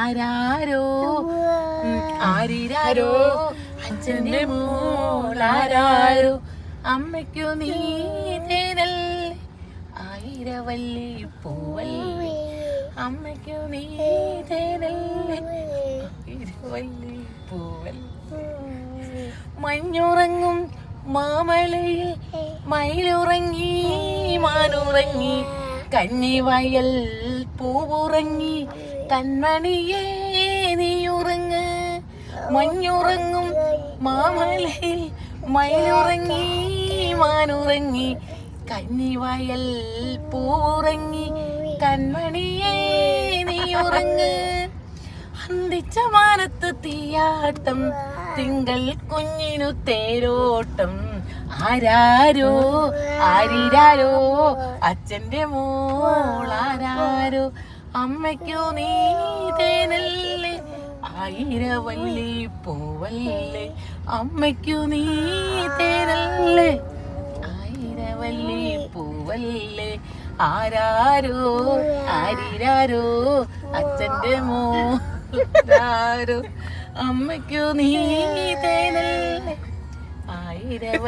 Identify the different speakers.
Speaker 1: ആരാരോ ആരിരാരോ അച്ഛന്റെ മോളാരാരോ അമ്മയ്ക്കു നീ തേനല്ലേ ആയിരവല്ലി പൂവല്ലേ അമ്മയ്ക്കു നീ തേനല്ലേ ആയിരവല്ലി പൂവല്ലേ മഞ്ഞുറങ്ങും മാമലയിൽ മയിലുറങ്ങി മാനുറങ്ങി കന്നിവയൽ പൂവുറങ്ങി കൺമണിയേ നീ ഉറങ്ങ് മഞ്ഞുറങ്ങും മാമലയിൽ മയിലുറങ്ങി മാനുറങ്ങി കന്നിവയൽ പൂവുറങ്ങി കൺമണിയേ നീ ഉറങ്ങ് അന്തിച്ച മാനത്ത് തീയാട്ടം തിങ്കൾ കുഞ്ഞിനു തേരോട്ടം ആരാരോ ആരിരാരോ അച്ഛന്റെ മോളാരാരോ അമ്മയ്ക്കു നീ തേനല്ലേ ആയിരവല്ലി പൂവല്ലേ അമ്മയ്ക്കു നീ തേനല്ലേ ആയിരവല്ലി പൂവല്ലേ ആരാരോ ആരിരാരോ അച്ഛന്റെ മോളാരോ അമ്മയ്ക്കു നീ തേനല്ലേ ആയിരവല്ലി